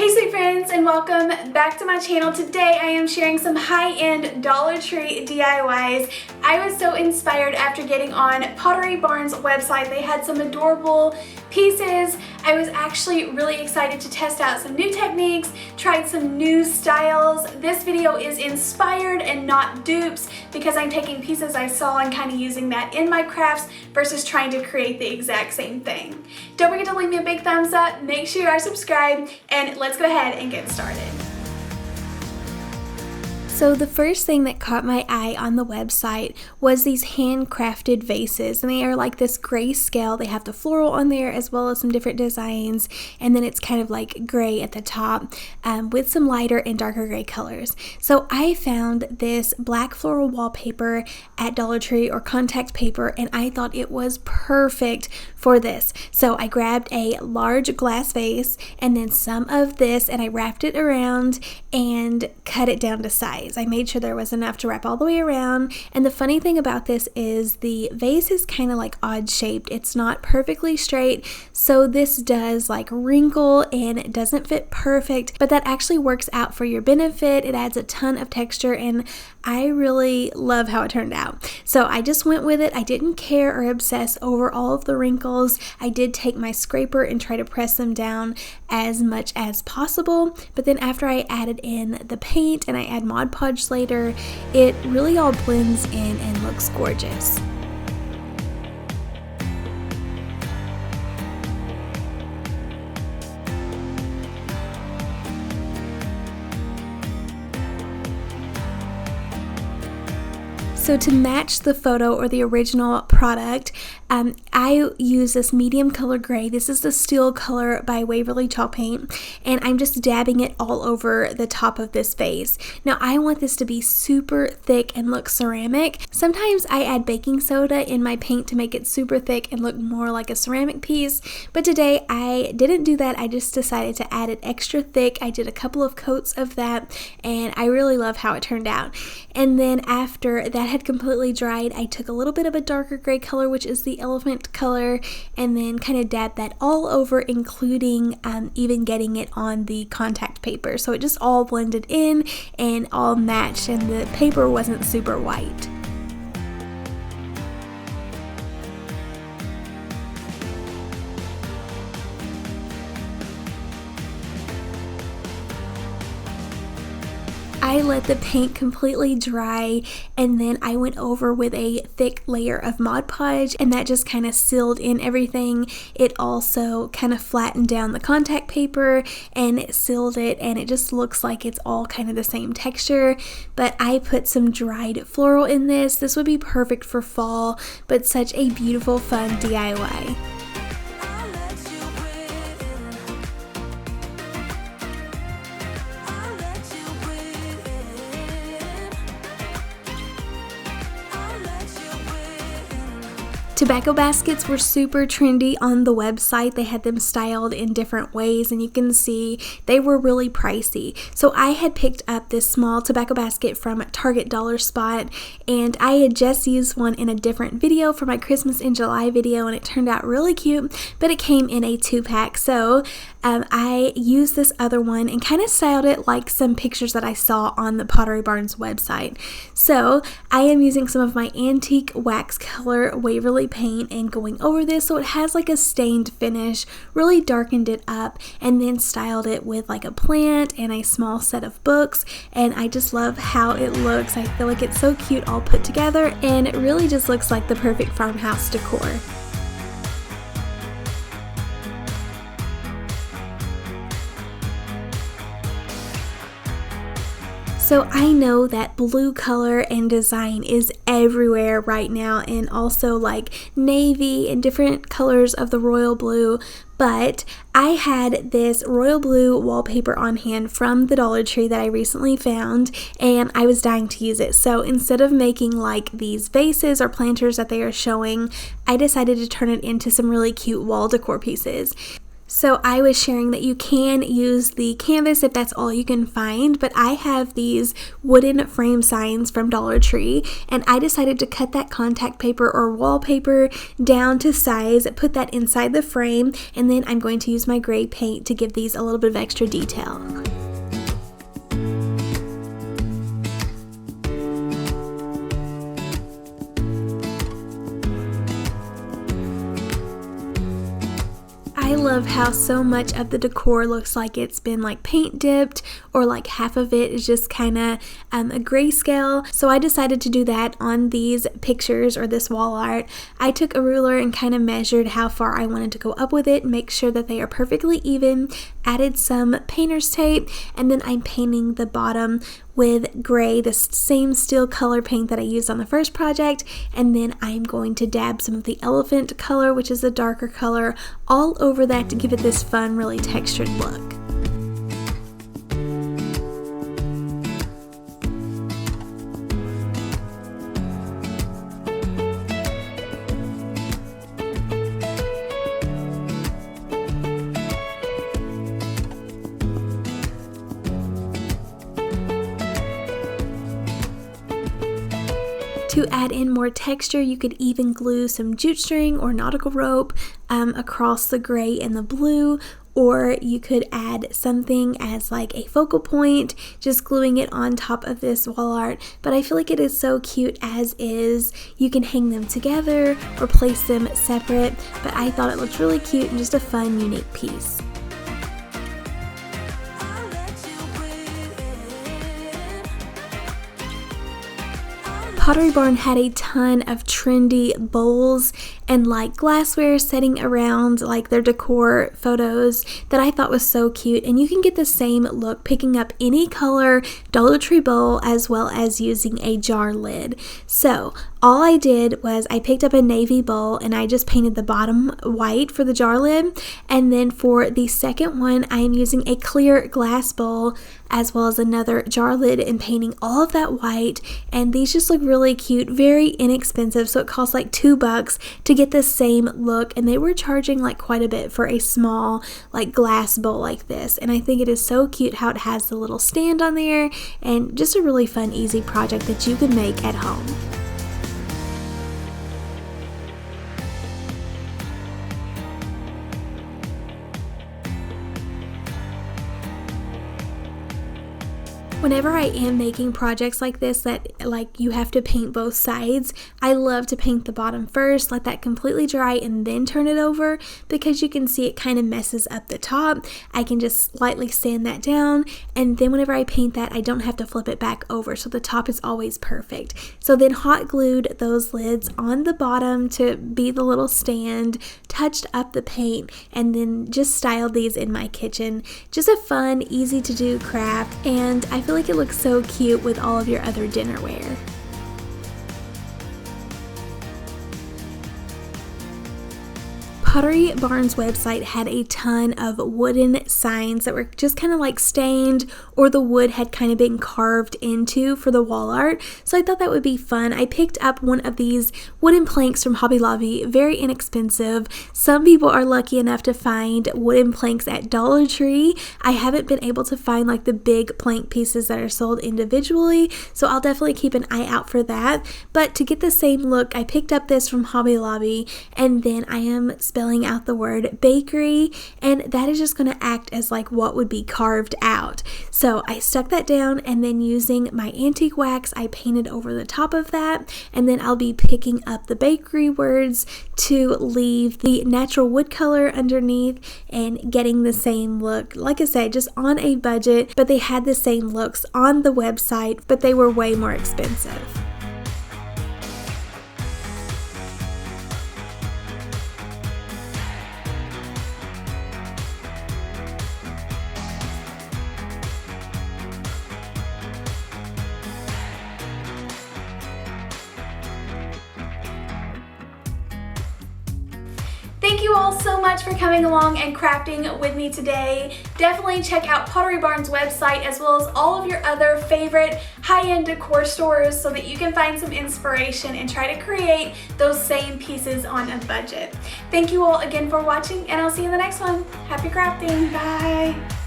Hey sweet friends, and welcome back to my channel. Today I am sharing some high-end Dollar Tree DIYs. I was so inspired after getting on Pottery Barn's website. They had some adorable pieces. I was actually really excited to test out some new techniques, tried some new styles. This video is inspired and not dupes because I'm taking pieces I saw and kind of using that in my crafts versus trying to create the exact same thing. Don't forget to leave me a big thumbs up, make sure you are subscribed, and let's go ahead and get started. So the first thing that caught my eye on the website was these handcrafted vases, and they are like this gray scale. They have the floral on there as well as some different designs, and then it's kind of like gray at the top with some lighter and darker gray colors. So I found this black floral wallpaper at Dollar Tree, or contact paper, and I thought it was perfect for this. So I grabbed a large glass vase and then some of this, and I wrapped it around and cut it down to size. I made sure there was enough to wrap all the way around, and the funny thing about this is the vase is kind of like odd shaped. It's not perfectly straight, so this does like wrinkle and it doesn't fit perfect, but that actually works out for your benefit. It adds a ton of texture, and I really love how it turned out. So I just went with it. I didn't care or obsess over all of the wrinkles. I did take my scraper and try to press them down as much as possible, but then after I added in the paint and I add Mod Podge later, it really all blends in and looks gorgeous. So to match the photo or the original product, I use this medium color gray. This is the Steel color by Waverly Chalk Paint, and I'm just dabbing it all over the top of this vase. Now I want this to be super thick and look ceramic. Sometimes I add baking soda in my paint to make it super thick and look more like a ceramic piece, but today I didn't do that. I just decided to add it extra thick. I did a couple of coats of that, and I really love how it turned out. And then after that had completely dried, I took a little bit of a darker gray color, which is the Elephant color, and then kind of dabbed that all over, including even getting it on the contact paper. So it just all blended in and all matched, and the paper wasn't super white. I let the paint completely dry, and then I went over with a thick layer of Mod Podge, and that just kind of sealed in everything. It also kind of flattened down the contact paper and it sealed it, and it just looks like it's all kind of the same texture. But I put some dried floral in this. This would be perfect for fall, but such a beautiful, fun DIY. Tobacco baskets were super trendy on the website. They had them styled in different ways, and you can see they were really pricey. So I had picked up this small tobacco basket from Target Dollar Spot, and I had just used one in a different video for my Christmas in July video, and it turned out really cute, but it came in a 2-pack. So I used this other one and kind of styled it like some pictures that I saw on the Pottery Barn's website. So I am using some of my antique wax color Waverly paint and going over this so it has like a stained finish, really darkened it up, and then styled it with like a plant and a small set of books, and I just love how it looks. I feel like it's so cute all put together, and it really just looks like the perfect farmhouse decor. So I know that blue color and design is everywhere right now, and also like navy and different colors of the royal blue, but I had this royal blue wallpaper on hand from the Dollar Tree that I recently found, and I was dying to use it. So instead of making like these vases or planters that they are showing, I decided to turn it into some really cute wall decor pieces. So I was sharing that you can use the canvas if that's all you can find, but I have these wooden frame signs from Dollar Tree, and I decided to cut that contact paper or wallpaper down to size, put that inside the frame, and then I'm going to use my gray paint to give these a little bit of extra detail. I love how so much of the decor looks like it's been like paint dipped, or like half of it is just kind of a grayscale. So I decided to do that on these pictures or this wall art. I took a ruler and kind of measured how far I wanted to go up with it, make sure that they are perfectly even, added some painter's tape, and then I'm painting the bottom with gray, the same steel color paint that I used on the first project, and then I'm going to dab some of the elephant color, which is a darker color, all over that to give it this fun, really textured look. To add in more texture, you could even glue some jute string or nautical rope across the gray and the blue, or you could add something as like a focal point, just gluing it on top of this wall art. But I feel like it is so cute as is. You can hang them together or place them separate, but I thought it looked really cute and just a fun, unique piece. Pottery Barn had a ton of trendy bowls and like glassware setting around like their decor photos that I thought was so cute, and you can get the same look picking up any color Dollar Tree bowl as well as using a jar lid. So all I did was I picked up a navy bowl and I just painted the bottom white for the jar lid, and then for the second one I am using a clear glass bowl as well as another jar lid and painting all of that white, and these just look really cute, very inexpensive. So it cost like $2 to get the same look, and they were charging like quite a bit for a small like glass bowl like this, and I think it is so cute how it has the little stand on there, and just a really fun, easy project that you can make at home. Whenever I am making projects like this that like you have to paint both sides, I love to paint the bottom first, let that completely dry, and then turn it over, because you can see it kind of messes up the top. I can just lightly sand that down, and then whenever I paint that, I don't have to flip it back over, so the top is always perfect. So then hot glued those lids on the bottom to be the little stand, touched up the paint, and then just styled these in my kitchen. Just a fun, easy to do craft, and I feel like it looks so cute with all of your other dinnerware. Pottery Barn's website had a ton of wooden signs that were just kind of like stained, or the wood had kind of been carved into for the wall art. So I thought that would be fun. I picked up one of these wooden planks from Hobby Lobby, very inexpensive. Some people are lucky enough to find wooden planks at Dollar Tree. I haven't been able to find like the big plank pieces that are sold individually, so I'll definitely keep an eye out for that. But to get the same look, I picked up this from Hobby Lobby, and then I am spelling out the word bakery, and that is just going to act as like what would be carved out. So I stuck that down, and then using my antique wax I painted over the top of that, and then I'll be picking up the bakery words to leave the natural wood color underneath and getting the same look. Like I said, just on a budget, but they had the same looks on the website, but they were way more expensive. Thank you all so much for coming along and crafting with me today. Definitely check out Pottery Barn's website as well as all of your other favorite high-end decor stores so that you can find some inspiration and try to create those same pieces on a budget. Thank you all again for watching, and I'll see you in the next one. Happy crafting. Bye.